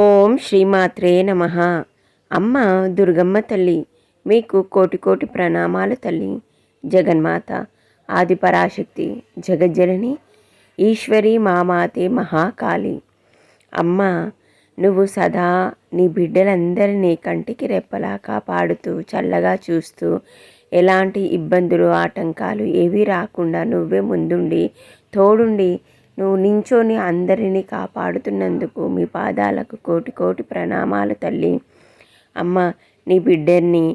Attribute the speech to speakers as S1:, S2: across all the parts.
S1: ఓం శ్రీమాత్రే నమః. అమ్మ దుర్గమ్మ తల్లి, మీకు కోటి కోటి ప్రణామాలు తల్లి. జగన్మాత, ఆదిపరాశక్తి, జగజ్జనని, ఈశ్వరి మామాతే మహాకాళి. అమ్మ, నువ్వు సదా నీ బిడ్డలందరినీ కంటికి రెప్పలా కాపాడుతూ చల్లగా చూస్తూ ఎలాంటి ఇబ్బందులు ఆటంకాలు ఏవీ రాకుండా నువ్వే ముందుండి తోడుండి నువ్వు నించొని అందరినీ కాపాడుతున్నందుకు మీ పాదాలకు కోటి కోటి ప్రణామాలు తల్లి. అమ్మ, నీ బిడ్డని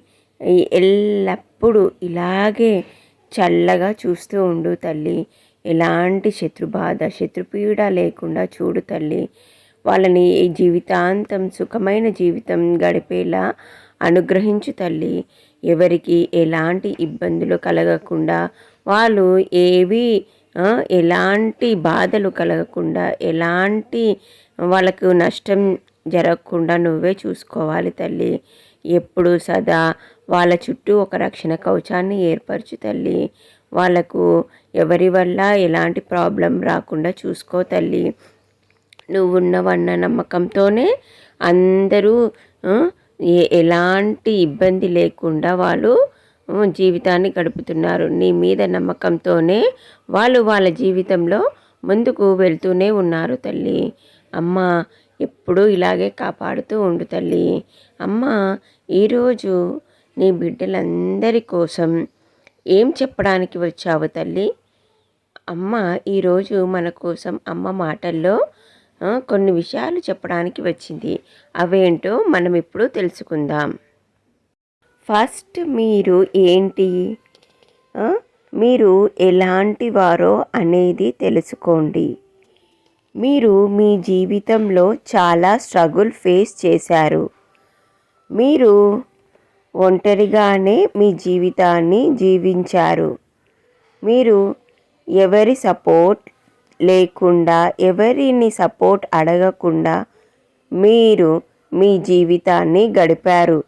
S1: ఎల్లప్పుడూ ఇలాగే చల్లగా చూస్తూ ఉండు తల్లి. ఎలాంటి శత్రుబాధ శత్రుపీడ లేకుండా చూడు తల్లి. వాళ్ళని ఈ జీవితాంతం సుఖమైన జీవితం గడిపేలా అనుగ్రహించు తల్లి. ఎవరికి ఎలాంటి ఇబ్బందులు కలగకుండా, వాళ్ళు ఎలాంటి బాధలు కలగకుండా, ఎలాంటి వాళ్ళకు నష్టం జరగకుండా నువ్వే చూసుకోవాలి తల్లి. ఎప్పుడు సదా వాళ్ళ చుట్టూ ఒక రక్షణ కవచాన్ని ఏర్పరచు తల్లి. వాళ్ళకు ఎవరి వల్ల ఎలాంటి ప్రాబ్లం రాకుండా చూసుకో తల్లి. నువ్వున్నవన్న నమ్మకంతోనే అందరూ ఎలాంటి ఇబ్బంది లేకుండా వాళ్ళు జీవితాన్ని గడుపుతున్నారు. నీ మీద నమ్మకంతోనే వాళ్ళు వాళ్ళ జీవితంలో ముందుకు వెళ్తూనే ఉన్నారు తల్లి. అమ్మ, ఎప్పుడూ ఇలాగే కాపాడుతూ ఉండు తల్లి. అమ్మ, ఈరోజు నీ బిడ్డలందరి కోసం ఏం చెప్పడానికి వచ్చావు తల్లి? అమ్మ ఈరోజు మన కోసం అమ్మ మాటల్లో కొన్ని విషయాలు చెప్పడానికి వచ్చింది. అవేంటో మనం ఇప్పుడు తెలుసుకుందాం. ఫస్ట్, మీరు ఏంటి, మీరు ఎలాంటి వారో అనేది తెలుసుకోండి. మీరు మీ జీవితంలో చాలా స్ట్రగుల్ ఫేస్ చేశారు. మీరు ఒంటరిగానే మీ జీవితాన్ని జీవించారు. మీరు ఎవరి సపోర్ట్ లేకుండా, ఎవరిని సపోర్ట్ అడగకుండా మీరు మీ జీవితాన్ని గడిపారు.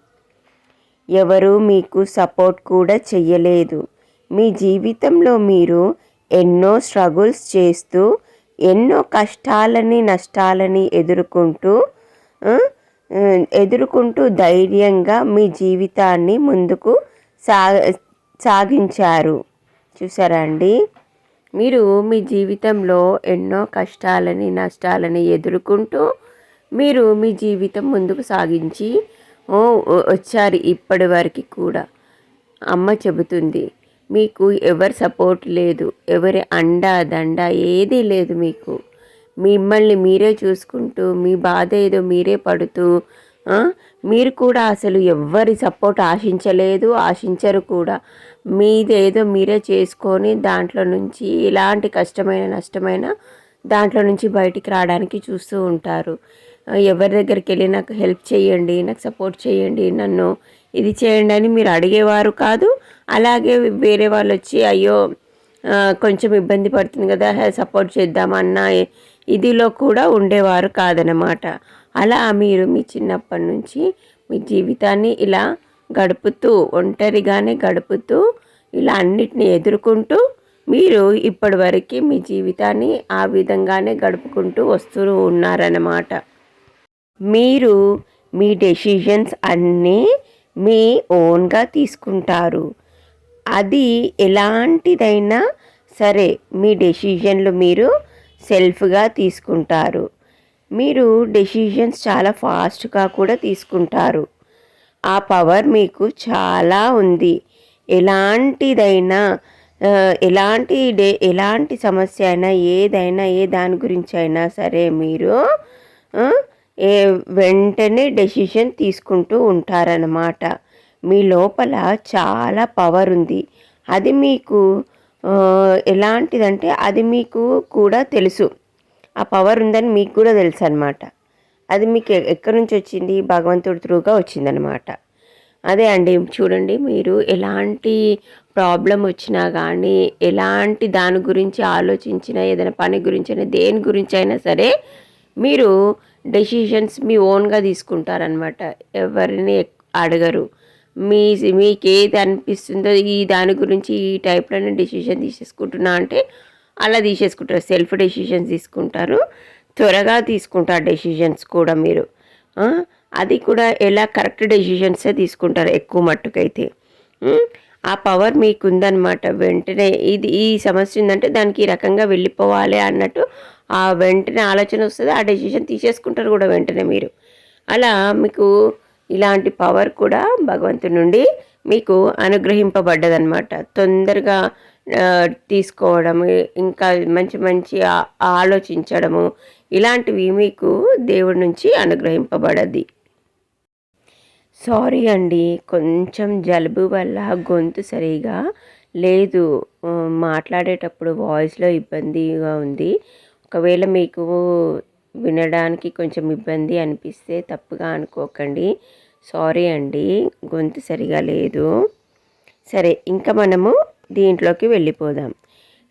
S1: ఎవరు మీకు సపోర్ట్ కూడా చెయ్యలేదు. మీ జీవితంలో మీరు ఎన్నో స్ట్రగుల్స్ చేస్తూ, ఎన్నో కష్టాలని నష్టాలని ఎదుర్కొంటూ ధైర్యంగా మీ జీవితాన్ని ముందుకు సాగించారు. చూసారా అండి? మీరు మీ జీవితంలో ఎన్నో కష్టాలని నష్టాలని ఎదుర్కొంటూ మీరు మీ జీవితం ముందుకు సాగించి వచ్చారు. ఇప్పటి వరకు కూడా అమ్మ చెబుతుంది, మీకు ఎవరి సపోర్ట్ లేదు, ఎవరి అండా దండ ఏదీ లేదు. మీకు మిమ్మల్ని మీరే చూసుకుంటూ మీ బాధ ఏదో మీరే పడుతూ మీరు కూడా అసలు ఎవ్వరి సపోర్ట్ ఆశించలేదు, ఆశించరు కూడా. మీదేదో మీరే చేసుకొని దాంట్లో నుంచి ఎలాంటి కష్టమైన నష్టమైన దాంట్లో నుంచి బయటికి రావడానికి చూస్తూ ఉంటారు. ఎవరి దగ్గరికి వెళ్ళి నాకు హెల్ప్ చేయండి, నాకు సపోర్ట్ చేయండి, నన్ను ఇది చేయండి అని మీరు అడిగేవారు కాదు. అలాగే వేరే వాళ్ళు వచ్చి అయ్యో కొంచెం ఇబ్బంది పడుతుంది కదా సపోర్ట్ చేద్దామన్న ఇదిలో కూడా ఉండేవారు కాదనమాట. అలా మీరు మీ చిన్నప్పటి నుంచి మీ జీవితాన్ని ఇలా గడుపుతూ, ఒంటరిగానే గడుపుతూ, ఇలా అన్నిటిని ఎదుర్కొంటూ మీరు ఇప్పటి వరకు మీ జీవితాన్ని ఆ విధంగానే గడుపుకుంటూ వస్తూ ఉన్నారన్నమాట. మీరు మీ డెసిషన్స్ అన్నీ మీ ఓన్గా తీసుకుంటారు. అది ఎలాంటిదైనా సరే మీ డెసిషన్లు మీరు సెల్ఫ్గా తీసుకుంటారు. మీరు డెసిషన్స్ చాలా ఫాస్ట్గా కూడా తీసుకుంటారు. ఆ పవర్ మీకు చాలా ఉంది. ఎలాంటిదైనా ఎలాంటి సమస్య అయినా ఏదైనా ఏ దాని గురించి అయినా సరే మీరు వెంటనే డెసిషన్ తీసుకుంటూ ఉంటారన్నమాట. మీ లోపల చాలా పవర్ ఉంది. అది మీకు ఎలాంటిదంటే అది మీకు కూడా తెలుసు. ఆ పవర్ ఉందని మీకు కూడా తెలుసు అన్నమాట. అది మీకు ఎక్కడి నుంచి వచ్చింది? భగవంతుడి త్రూగా వచ్చిందనమాట. అదే అండి, చూడండి, మీరు ఎలాంటి ప్రాబ్లం వచ్చినా కానీ, ఎలాంటి దాని గురించి ఆలోచించినా, ఏదైనా పని గురించి అయినా దేని గురించి అయినా సరే మీరు డెసిషన్స్ మీ ఓన్గా తీసుకుంటారనమాట. ఎవరిని అడగరు. మీకు ఏది అనిపిస్తుందో ఈ దాని గురించి ఈ టైప్లోనే డెసిషన్ తీసేసుకుంటున్నా అంటే అలా తీసేసుకుంటారు. సెల్ఫ్ డెసిషన్స్ తీసుకుంటారు, త్వరగా తీసుకుంటారు డెసిషన్స్ కూడా మీరు. ఆ, అది కూడా ఎలా కరెక్ట్ డెసిషన్సే తీసుకుంటారు ఎక్కువ మట్టుకైతే. ఉమ్, ఆ పవర్ మీకుందనమాట. వెంటనే ఇది ఈ సమస్య ఉందంటే దానికి ఈ రకంగా వెళ్ళిపోవాలి అన్నట్టు ఆ వెంటనే ఆలోచన వస్తుంది, ఆ డెసిషన్ తీసేసుకుంటారు కూడా వెంటనే మీరు. అలా మీకు ఇలాంటి పవర్ కూడా భగవంతుడి నుండి మీకు అనుగ్రహింపబడ్డదనమాట. తొందరగా తీసుకోవడం, ఇంకా మంచి మంచి ఆలోచించడము, ఇలాంటివి మీకు దేవుడి నుంచి అనుగ్రహింపబడది. సారీ అండి, కొంచెం జలుబు వల్ల గొంతు సరిగా లేదు. మాట్లాడేటప్పుడు వాయిస్లో ఇబ్బందిగా ఉంది. ఒకవేళ మీకు వినడానికి కొంచెం ఇబ్బంది అనిపిస్తే తప్పుగా అనుకోకండి. సారీ అండి, గొంతు సరిగా లేదు. సరే, ఇంకా మనము దీంట్లోకి వెళ్ళిపోదాం.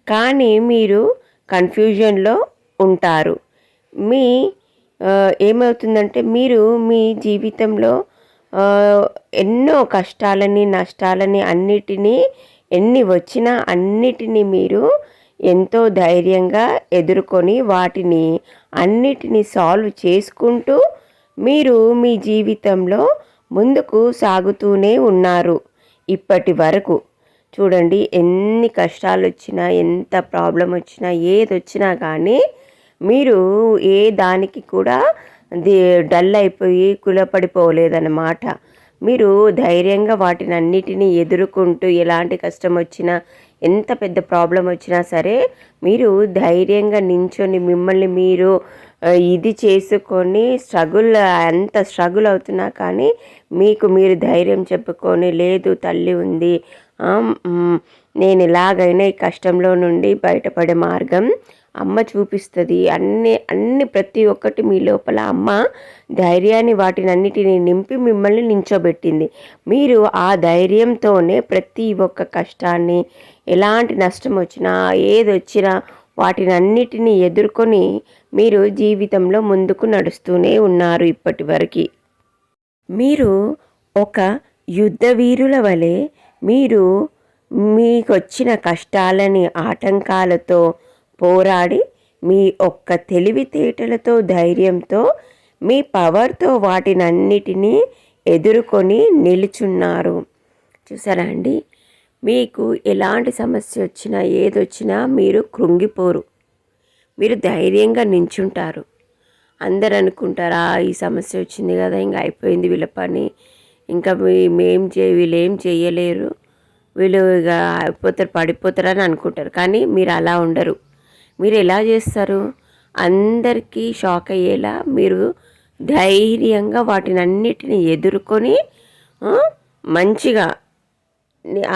S1: కానీ మీరు కన్ఫ్యూజన్లో ఉంటారు. మీ ఏమవుతుందంటే మీరు మీ జీవితంలో ఎన్నో కష్టాలని నష్టాలని అన్నిటినీ ఎన్ని వచ్చినా అన్నిటినీ మీరు ఎంతో ధైర్యంగా ఎదుర్కొని వాటిని అన్నిటినీ సాల్వ్ చేసుకుంటూ మీరు మీ జీవితంలో ముందుకు సాగుతూనే ఉన్నారు ఇప్పటి వరకు. చూడండి, ఎన్ని కష్టాలు వచ్చినా, ఎంత ప్రాబ్లం వచ్చినా, ఏది వచ్చినా కానీ మీరు ఏ దానికి కూడా డల్ అయిపోయి కులపడిపోలేదన్నమాట. మీరు ధైర్యంగా వాటిని అన్నిటినీ ఎదుర్కొంటూ ఎలాంటి కష్టం వచ్చినా, ఎంత పెద్ద ప్రాబ్లం వచ్చినా సరే మీరు ధైర్యంగా నించొని మిమ్మల్ని మీరు ఇది చేసుకొని ఎంత స్ట్రగుల్ అవుతున్నా కానీ మీకు మీరు ధైర్యం చెప్పుకొని, లేదు తల్లి ఉంది, నేను ఎలాగైనా ఈ కష్టంలో నుండి బయటపడే మార్గం అమ్మ చూపిస్తుంది, అన్ని ప్రతి ఒక్కటి మీ లోపల అమ్మ ధైర్యాన్ని వాటిని అన్నిటిని నింపి మిమ్మల్ని నించోబెట్టింది. మీరు ఆ ధైర్యంతోనే ప్రతి ఒక్క కష్టాన్ని, ఎలాంటి నష్టం వచ్చినా, ఏది వచ్చినా వాటిని అన్నిటినీ ఎదుర్కొని మీరు జీవితంలో ముందుకు నడుస్తూనే ఉన్నారు ఇప్పటి వరకు. మీరు ఒక యుద్ధ వీరుల వలె మీరు మీకొచ్చిన కష్టాలని ఆటంకాలతో పోరాడి మీ ఒక్క తెలివితేటలతో, ధైర్యంతో, మీ పవర్తో వాటినన్నిటినీ ఎదుర్కొని నిలుచున్నారు. చూసారా అండి, మీకు ఎలాంటి సమస్య వచ్చినా, ఏదొచ్చినా మీరు కృంగిపోరు. మీరు ధైర్యంగా నించుంటారు. అందరు అనుకుంటారా, ఈ సమస్య వచ్చింది కదా, ఇంకా అయిపోయింది వీళ్ళ పని, ఇంకా వీళ్ళు ఏం చేయలేరు, వీళ్ళు ఇక అయిపోతారు, పడిపోతారు అని అనుకుంటారు. కానీ మీరు అలా ఉండరు. మీరు ఎలా చేస్తారు? అందరికీ షాక్ అయ్యేలా మీరు ధైర్యంగా వాటిని అన్నిటిని ఎదుర్కొని మంచిగా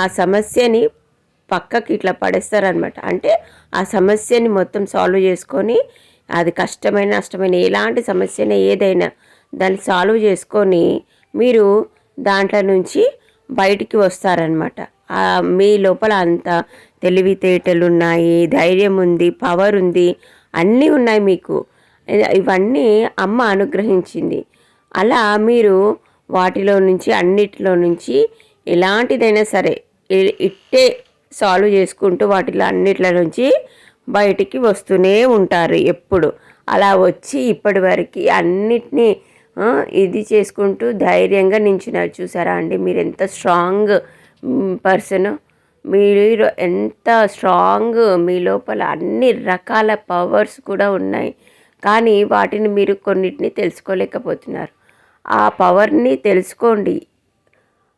S1: ఆ సమస్యని పక్కకి ఇట్లా పడేస్తారనమాట. అంటే ఆ సమస్యని మొత్తం సాల్వ్ చేసుకొని, అది కష్టమైన నష్టమైన ఎలాంటి సమస్యనే ఏదైనా దాన్ని సాల్వ్ చేసుకొని మీరు దాంట్లో నుంచి బయటికి వస్తారనమాట. మీ లోపల అంత తెలివితేటలు ఉన్నాయి, ధైర్యం ఉంది, పవర్ ఉంది, అన్నీ ఉన్నాయి మీకు. ఇవన్నీ అమ్మ అనుగ్రహించింది. అలా మీరు వాటిలో నుంచి, అన్నిటిలో నుంచి ఎలాంటిదైనా సరే ఇట్టే సాల్వ్ చేసుకుంటూ వాటిలో అన్నిటిలో నుంచి బయటికి వస్తూనే ఉంటారు ఎప్పుడు. అలా వచ్చి ఇప్పటి వరకు అన్నిటినీ ఇది చేసుకుంటూ ధైర్యంగా నించున్నారు. చూసారా అండి, మీరు ఎంత స్ట్రాంగ్ పర్సన్, మీరు ఎంత స్ట్రాంగ్, మీ లోపల అన్ని రకాల పవర్స్ కూడా ఉన్నాయి. కానీ వాటిని మీరు కొన్నిటిని తెలుసుకోలేకపోతున్నారు. ఆ పవర్ని తెలుసుకోండి.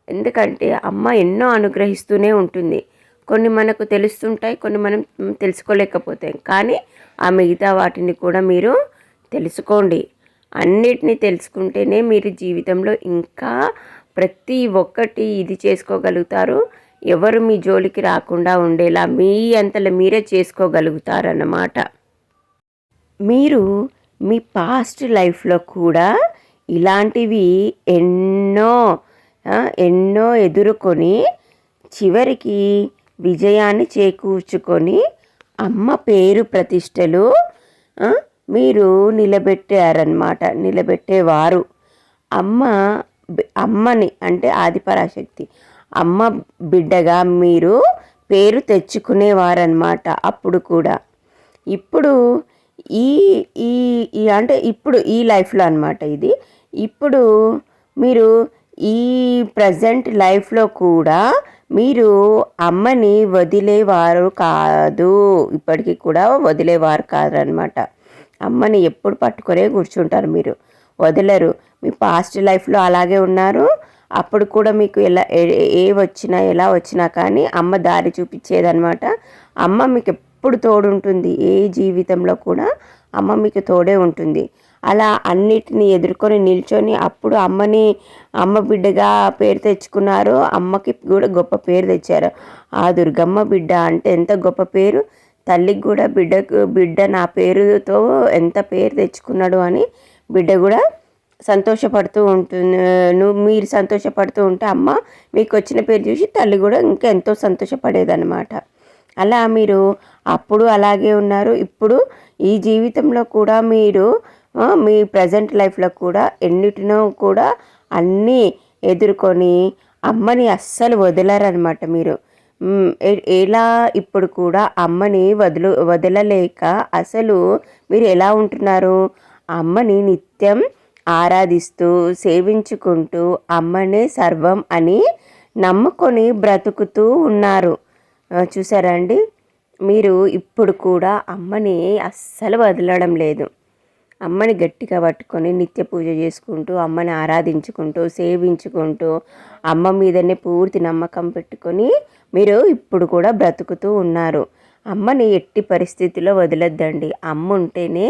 S1: ఎందుకంటే అమ్మ ఎన్నో అనుగ్రహిస్తూనే ఉంటుంది. కొన్ని మనకు తెలుస్తుంటాయి, కొన్ని మనం తెలుసుకోలేకపోతాం. కానీ ఆ మిగతా వాటిని కూడా మీరు తెలుసుకోండి. అన్నిటినీ తెలుసుకుంటేనే మీరు జీవితంలో ఇంకా ప్రతి ఒక్కటి ఇది చేసుకోగలుగుతారు. ఎవరు మీ జోలికి రాకుండా ఉండేలా మీ అంతలో మీరే చేసుకోగలుగుతారన్నమాట. మీరు మీ పాస్ట్ లైఫ్లో కూడా ఇలాంటివి ఎన్నో ఎదుర్కొని చివరికి విజయాన్ని చేకూర్చుకొని అమ్మ పేరు ప్రతిష్టలు మీరు నిలబెట్టేవారు. అమ్మని అంటే ఆదిపరాశక్తి అమ్మ బిడ్డగా మీరు పేరు తెచ్చుకునేవారన్నమాట అప్పుడు కూడా. ఇప్పుడు ఈ ఈ అంటే ఇప్పుడు ఈ లైఫ్లో అనమాట ఇది. ఇప్పుడు మీరు ఈ ప్రజెంట్ లైఫ్లో కూడా మీరు అమ్మని వదిలేవారు కాదు, ఇప్పటికీ కూడా వదిలేవారు కాదనమాట. అమ్మని ఎప్పుడు పట్టుకొనే కూర్చుంటారు, మీరు వదలరు. మీ పాస్ట్ లైఫ్లో అలాగే ఉన్నారు. అప్పుడు కూడా మీకు వచ్చినా ఎలా వచ్చినా కానీ అమ్మ దారి చూపించేదనమాట. అమ్మ మీకు ఎప్పుడు తోడుంటుంది, ఏ జీవితంలో కూడా అమ్మ మీకు తోడే ఉంటుంది. అలా అన్నిటిని ఎదుర్కొని నిల్చొని అప్పుడు అమ్మ బిడ్డగా పేరు తెచ్చుకున్నారు. అమ్మకి కూడా గొప్ప పేరు తెచ్చారు. ఆ దుర్గమ్మ బిడ్డ అంటే ఎంత గొప్ప పేరు. తల్లికి కూడా బిడ్డ నా పేరుతో ఎంత పేరు తెచ్చుకున్నాడు అని బిడ్డ కూడా సంతోషపడుతూ ఉంటుంది. మీరు సంతోషపడుతూ ఉంటే అమ్మ మీకు వచ్చిన పేరు చూసి తల్లి కూడా ఇంకా ఎంతో సంతోషపడేదన్నమాట. అలా మీరు అప్పుడు అలాగే ఉన్నారు. ఇప్పుడు ఈ జీవితంలో కూడా మీరు మీ ప్రజెంట్ లైఫ్లో కూడా ఎన్నిటినో కూడా అన్నీ ఎదుర్కొని అమ్మని అస్సలు వదలరనమాట మీరు. ఎలా ఇప్పుడు కూడా అమ్మని వదలలేక అసలు మీరు ఎలా ఉంటున్నారు? అమ్మని నిత్యం ఆరాధిస్తూ సేవించుకుంటూ అమ్మనే సర్వం అని నమ్ముకొని బ్రతుకుతూ ఉన్నారు. చూసారా అండి, మీరు ఇప్పుడు కూడా అమ్మని అస్సలు వదలడం లేదు. అమ్మని గట్టిగా పట్టుకొని నిత్య పూజ చేసుకుంటూ అమ్మని ఆరాధించుకుంటూ సేవించుకుంటూ అమ్మ మీదనే పూర్తి నమ్మకం పెట్టుకొని మీరు ఇప్పుడు కూడా బ్రతుకుతూ ఉన్నారు. అమ్మని ఎట్టి పరిస్థితిలో వదలొద్దండి. అమ్మ ఉంటేనే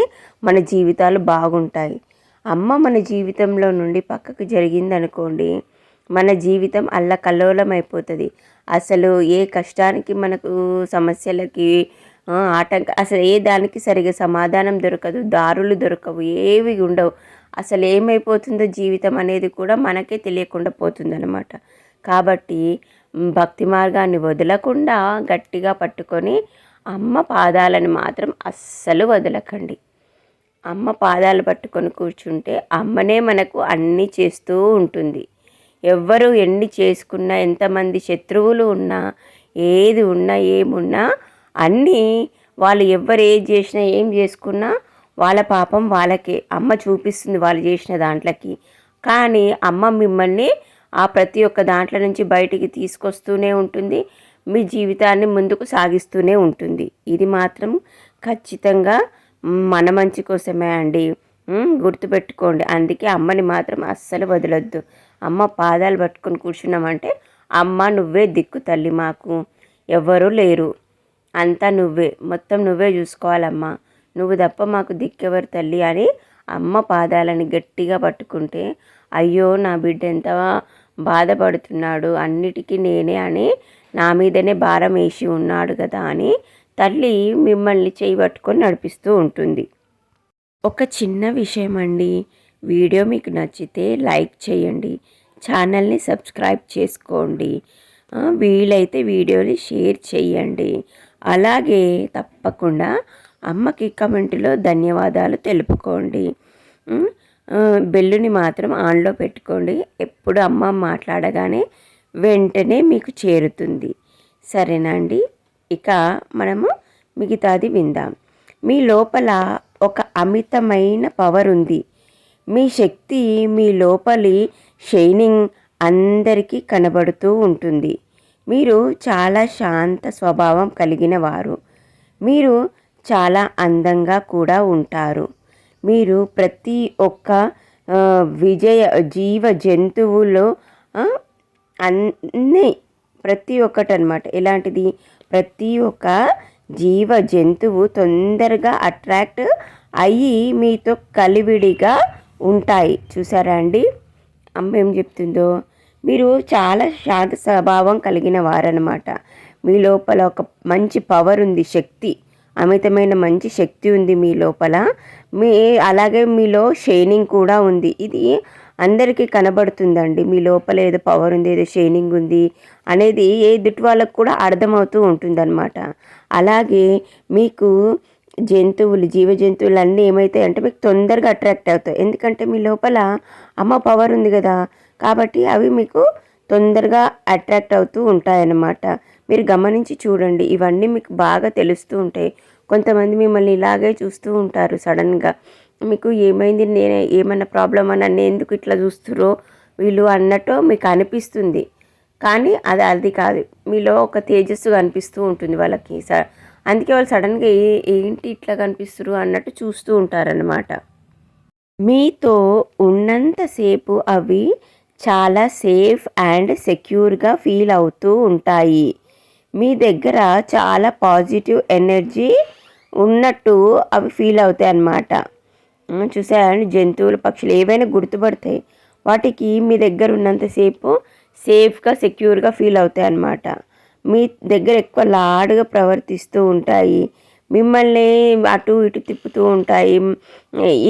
S1: మన జీవితాలు బాగుంటాయి. అమ్మ మన జీవితంలో నుండి పక్కకు జరిగిందనుకోండి, మన జీవితం అల్లకల్లోలం అయిపోతుంది. అసలు ఏ కష్టానికి మనకు సమస్యలకి అసలు ఏ దానికి సరిగా సమాధానం దొరకదు, దారులు దొరకవు, ఏవి ఉండవు. అసలు ఏమైపోతుందో జీవితం అనేది కూడా మనకే తెలియకుండా పోతుందన్నమాట. కాబట్టి భక్తి మార్గాన్ని వదలకుండా గట్టిగా పట్టుకొని అమ్మ పాదాలను మాత్రం అస్సలు వదలకండి. అమ్మ పాదాలు పట్టుకొని కూర్చుంటే అమ్మనే మనకు అన్నీ చేస్తూ ఉంటుంది. ఎవ్వరు ఎన్ని చేసుకున్నా, ఎంతమంది శత్రువులు ఉన్నా, ఏది ఉన్నా ఏమున్నా అన్నీ వాళ్ళు ఎవ్వరు ఏది చేసినా ఏం చేసుకున్నా వాళ్ళ పాపం వాళ్ళకే. అమ్మ చూపిస్తుంది వాళ్ళు చేసిన దాంట్లోకి. కానీ అమ్మ మిమ్మల్ని ఆ ప్రతి ఒక్క దాంట్లో నుంచి బయటికి తీసుకొస్తూనే ఉంటుంది. మీ జీవితాన్ని ముందుకు సాగిస్తూనే ఉంటుంది. ఇది మాత్రం ఖచ్చితంగా మన మంచి కోసమే అండి, గుర్తుపెట్టుకోండి. అందుకే అమ్మని మాత్రం అస్సలు వదలొద్దు. అమ్మ పాదాలు పట్టుకొని కూర్చున్నామంటే అమ్మ నువ్వే దిక్కు తల్లి, మాకు ఎవ్వరూ లేరు, అంతా నువ్వే, మొత్తం నువ్వే చూసుకోవాలమ్మా, నువ్వు తప్ప మాకు దిక్కెవరు తల్లి అని అమ్మ పాదాలని గట్టిగా పట్టుకుంటే అయ్యో నా బిడ్డ ఎంత బాధపడుతున్నాడు, అన్నిటికీ నేనే అని నా మీదనే భారం వేసి ఉన్నాడు కదా అని తల్లి మిమ్మల్ని చేయి పట్టుకొని నడిపిస్తూ ఉంటుంది. ఒక చిన్న విషయం అండి, వీడియో మీకు నచ్చితే లైక్ చేయండి, ఛానల్ని సబ్స్క్రైబ్ చేసుకోండి, వీలైతే వీడియోని షేర్ చేయండి. అలాగే తప్పకుండా అమ్మకి కమెంట్లో ధన్యవాదాలు తెలుపుకోండి. బెల్లుని మాత్రం ఆన్లో పెట్టుకోండి. ఎప్పుడు అమ్మ మాట్లాడగానే వెంటనే మీకు చేరుతుంది. సరేనా అండి? ఇక మనము మిగతాది విందాం. మీ లోపల ఒక అమితమైన పవర్ ఉంది. మీ శక్తి, మీ లోపలి షైనింగ్ అందరికీ కనబడుతూ ఉంటుంది. మీరు చాలా శాంత స్వభావం కలిగిన వారు. మీరు చాలా అందంగా కూడా ఉంటారు. మీరు ప్రతి ఒక్క జీవ జంతువులో అన్నీ ప్రతి ఒక్కటి అనమాట. ఎలాంటిది? ప్రతి ఒక్క జీవ జంతువు తొందరగా అట్రాక్ట్ అయ్యి మీతో కలివిడిగా ఉంటాయి. చూసారా అండి అమ్మ ఏం చెప్తుందో? మీరు చాలా శాంత స్వభావం కలిగిన వారనమాట. మీ లోపల ఒక మంచి పవర్ ఉంది, శక్తి, అమితమైన మంచి శక్తి ఉంది మీ లోపల. అలాగే మీలో షైనింగ్ కూడా ఉంది. ఇది అందరికీ కనబడుతుందండి. మీ లోపల ఏదో పవర్ ఉంది, ఏదో షైనింగ్ ఉంది అనేది ఏ ఎదుటి వాళ్ళకు కూడా అర్థమవుతూ ఉంటుందన్నమాట. అలాగే మీకు జీవ జంతువులు అన్నీ ఏమవుతాయి అంటే మీకు తొందరగా అట్రాక్ట్ అవుతాయి. ఎందుకంటే మీ లోపల అమ్మ పవర్ ఉంది కదా, కాబట్టి అవి మీకు తొందరగా అట్రాక్ట్ అవుతూ ఉంటాయన్నమాట. మీరు గమనించి చూడండి, ఇవన్నీ మీకు బాగా తెలుస్తూ ఉంటాయి. కొంతమంది మిమ్మల్ని ఇలాగే చూస్తూ ఉంటారు సడన్గా. మీకు ఏమైంది, నేను ఏమన్నా ప్రాబ్లమా, నన్ను ఎందుకు ఇట్లా చూస్తుర్రో వీళ్ళు అన్నట్టు మీకు అనిపిస్తుంది. కానీ అది కాదు, మీలో ఒక తేజస్సు కనిపిస్తూ ఉంటుంది వాళ్ళకి. అందుకే వాళ్ళు సడన్గా ఏంటి ఇట్లా కనిపిస్తురు అన్నట్టు చూస్తూ ఉంటారన్నమాట. మీతో ఉన్నంతసేపు అవి చాలా సేఫ్ అండ్ సెక్యూర్గా ఫీల్ అవుతూ ఉంటాయి. మీ దగ్గర చాలా పాజిటివ్ ఎనర్జీ ఉన్నట్టు అవి ఫీల్ అవుతాయి అన్నమాట. చూసారండి, జంతువులు పక్షులు ఏవైనా గుర్తుపడతాయి. వాటికి మీ దగ్గర ఉన్నంతసేపు సేఫ్గా సెక్యూర్గా ఫీల్ అవుతాయి అన్నమాట. మీ దగ్గర ఎక్కువ లాడ్గా ప్రవర్తిస్తూ ఉంటాయి, మిమ్మల్ని అటు ఇటు తిప్పుతూ ఉంటాయి,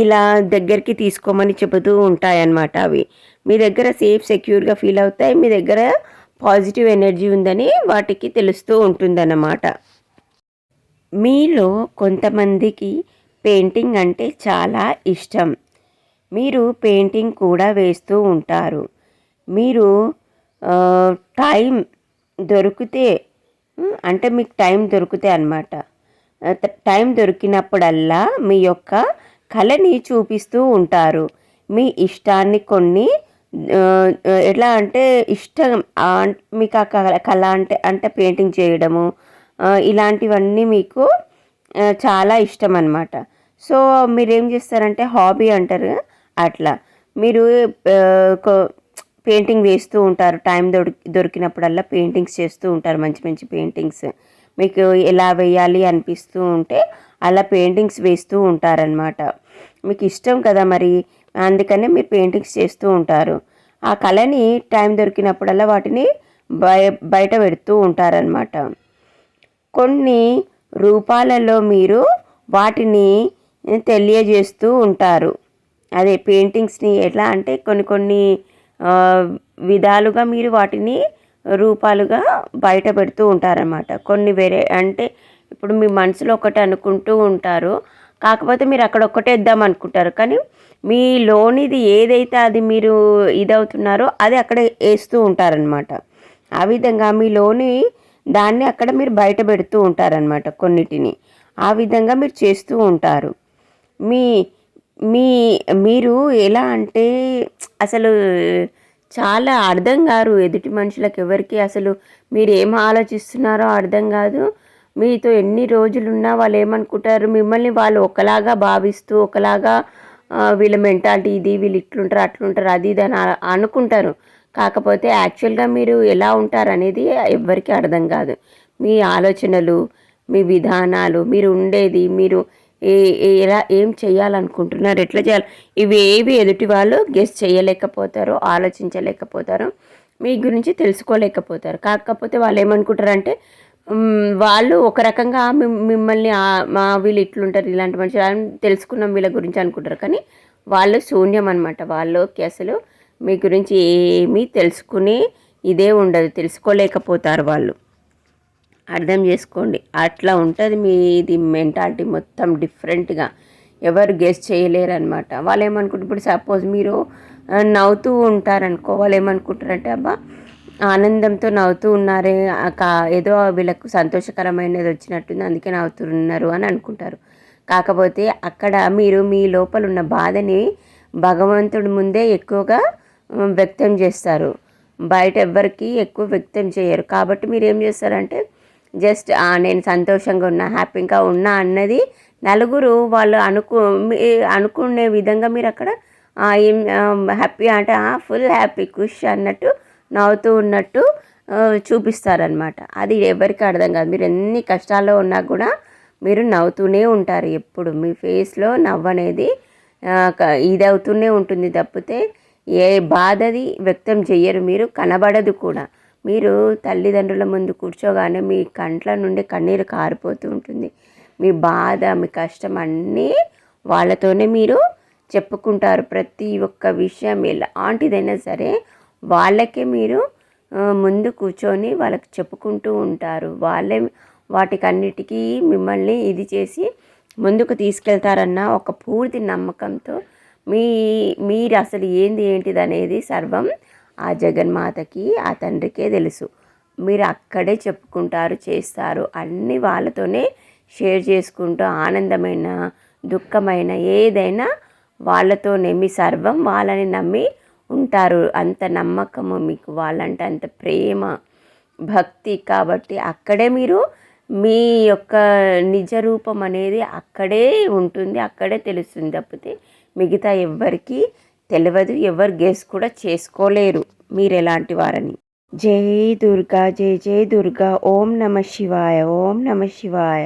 S1: ఇలా దగ్గరికి తీసుకోమని చెబుతూ ఉంటాయి అన్నమాట. అవి మీ దగ్గర సేఫ్ సెక్యూర్గా ఫీల్ అవుతాయి, మీ దగ్గర పాజిటివ్ ఎనర్జీ ఉందని వాటికి తెలుస్తూ ఉంటుందన్నమాట. మీలో కొంతమందికి పెయింటింగ్ అంటే చాలా ఇష్టం. మీరు పెయింటింగ్ కూడా వేస్తూ ఉంటారు. మీరు టైం దొరికితే, అంటే మీకు టైం దొరికితే అన్నమాట, టైం దొరికినప్పుడల్లా మీ యొక్క కళని చూపిస్తూ ఉంటారు. మీ ఇష్టాన్ని కొన్ని ఎట్లా అంటే ఇష్టం మీకు ఆ కళ అంటే అంటే పెయింటింగ్ చేయడము ఇలాంటివన్నీ మీకు చాలా ఇష్టం అన్నమాట. సో మీరేం చేస్తారంటే హాబీ అంటారు అట్లా, మీరు పెయింటింగ్ వేస్తూ ఉంటారు. టైం దొరికినప్పుడల్లా పెయింటింగ్స్ చేస్తూ ఉంటారు, మంచి మంచి పెయింటింగ్స్. మీకు ఎలా వేయాలి అనిపిస్తూ ఉంటే అలా పెయింటింగ్స్ వేస్తూ ఉంటారనమాట. మీకు ఇష్టం కదా మరి, అందుకనే మీరు పెయింటింగ్స్ చేస్తూ ఉంటారు. ఆ కళని టైం దొరికినప్పుడల్లా వాటిని బయట పెడుతూ ఉంటారనమాట. కొన్ని రూపాలలో మీరు వాటిని తెలియజేస్తూ ఉంటారు. అదే పెయింటింగ్స్ని ఎట్లా అంటే కొన్ని కొన్ని విధాలుగా మీరు వాటిని రూపాలుగా బయట పెడుతూ ఉంటారన్నమాట. కొన్ని వేరే అంటే ఇప్పుడు మీ మనసులో ఒకటి అనుకుంటూ ఉంటారు, కాకపోతే మీరు అక్కడ ఒక్కటే ఇద్దాం అనుకుంటారు, కానీ మీలోనిది ఏదైతే అది మీరు ఇదవుతున్నారో అది అక్కడ వేస్తూ ఉంటారనమాట. ఆ విధంగా మీలోని దాన్ని అక్కడ మీరు బయట పెడుతూ ఉంటారనమాట. కొన్నిటిని ఆ విధంగా మీరు చేస్తూ ఉంటారు. మీ మీ మీరు ఎలా అంటే అసలు చాలా అర్థం కారు ఎదుటి మనుషులకు ఎవరికి, అసలు మీరు ఏం ఆలోచిస్తున్నారో అర్థం కాదు. మీతో ఎన్ని రోజులున్నా వాళ్ళు ఏమనుకుంటారు, మిమ్మల్ని వాళ్ళు ఒకలాగా భావిస్తూ ఒకలాగా వీళ్ళ మెంటాలిటీ ఇది, వీళ్ళు ఇట్లుంటారు అట్లుంటారు అది ఇది అని అనుకుంటారు. కాకపోతే యాక్చువల్గా మీరు ఎలా ఉంటారు అనేది ఎవ్వరికీ అర్థం కాదు. మీ ఆలోచనలు, మీ విధానాలు, మీరు ఉండేది, మీరు ఎలా ఏం చేయాలనుకుంటున్నారు, ఎట్లా చేయాలి, ఇవి ఏవి ఎదుటి వాళ్ళు గెస్ చేయలేకపోతారు, ఆలోచించలేకపోతారు, మీ గురించి తెలుసుకోలేకపోతారు. కాకపోతే వాళ్ళు ఏమనుకుంటారంటే వాళ్ళు ఒక రకంగా మిమ్మల్ని మా వీళ్ళు ఇట్లుంటారు ఇలాంటి మనుషులు తెలుసుకున్నాం వీళ్ళ గురించి అనుకుంటారు, కానీ వాళ్ళు శూన్యం అనమాట. వాళ్ళకి అసలు మీ గురించి ఏమీ తెలుసుకునే ఇదే ఉండదు, తెలుసుకోలేకపోతారు వాళ్ళు. అర్థం చేసుకోండి, అట్లా ఉంటుంది మీది మెంటాలిటీ మొత్తం డిఫరెంట్గా, ఎవరు గెస్ చేయలేరు అనమాట. వాళ్ళు ఏమనుకుంటారు, ఇప్పుడు సపోజ్ మీరు నవ్వుతూ ఉంటారనుకో, వాళ్ళు ఏమనుకుంటారంటే అబ్బా ఆనందంతో నవ్వుతూ ఉన్నారే, ఏదో వీళ్ళకు సంతోషకరమైనది వచ్చినట్టుంది అందుకే నవ్వుతున్నారు అని అనుకుంటారు. కాకపోతే అక్కడ మీరు మీ లోపల ఉన్న బాధని భగవంతుడి ముందే ఎక్కువగా వ్యక్తం చేస్తారు, బయట ఎవ్వరికి ఎక్కువ వ్యక్తం చేయరు. కాబట్టి మీరు ఏం చేస్తారంటే జస్ట్ నేను సంతోషంగా ఉన్నా, హ్యాపీగా ఉన్నా అన్నది నలుగురు వాళ్ళు అనుకునే విధంగా మీరు అక్కడ ఏం హ్యాపీ అంటే ఫుల్ హ్యాపీ ఖుష్ అన్నట్టు నవ్వుతూ ఉన్నట్టు చూపిస్తారనమాట. అది ఎవరికి అర్థం కాదు. మీరు ఎన్ని కష్టాల్లో ఉన్నా కూడా మీరు నవ్వుతూనే ఉంటారు ఎప్పుడు, మీ ఫేస్లో నవ్వు అనేది ఇది అవుతూనే ఉంటుంది తప్పితే ఏ బాధది వ్యక్తం చెయ్యరు, మీరు కనబడదు కూడా. మీరు తల్లిదండ్రుల ముందు కూర్చోగానే మీ కంట్ల నుండి కన్నీరు కారిపోతూ ఉంటుంది. మీ బాధ, మీ కష్టం అన్నీ వాళ్ళతోనే మీరు చెప్పుకుంటారు. ప్రతి ఒక్క విషయం ఎలాంటిదైనా సరే వాళ్ళకే మీరు ముందు కూర్చొని వాళ్ళకి చెప్పుకుంటూ ఉంటారు. వాళ్ళే వాటికన్నిటికీ మిమ్మల్ని ఇది చేసి ముందుకు తీసుకెళ్తారన్న ఒక పూర్తి నమ్మకంతో మీరు అసలు ఏంటిది అనేది సర్వం ఆ జగన్మాతకి, ఆ తండ్రికే తెలుసు. మీరు అక్కడే చెప్పుకుంటారు, చేస్తారు, అన్నీ వాళ్ళతోనే షేర్ చేసుకుంటూ ఆనందమైన దుఃఖమైన ఏదైనా వాళ్ళతోనే, మీ సర్వం వాళ్ళని నమ్మి ఉంటారు. అంత నమ్మకము మీకు, వాళ్ళంటే అంత ప్రేమ, భక్తి. కాబట్టి అక్కడే మీరు మీ యొక్క నిజ రూపం అనేది అక్కడే ఉంటుంది, అక్కడే తెలుస్తుంది తప్పితే మిగతా ఎవ్వరికీ తెలియదు. ఎవరు గెస్ కూడా చేసుకోలేరు మీరు ఎలాంటి వారని. జై దుర్గా, జై జై దుర్గా. ఓం నమ శివాయ, ఓం నమ శివాయ.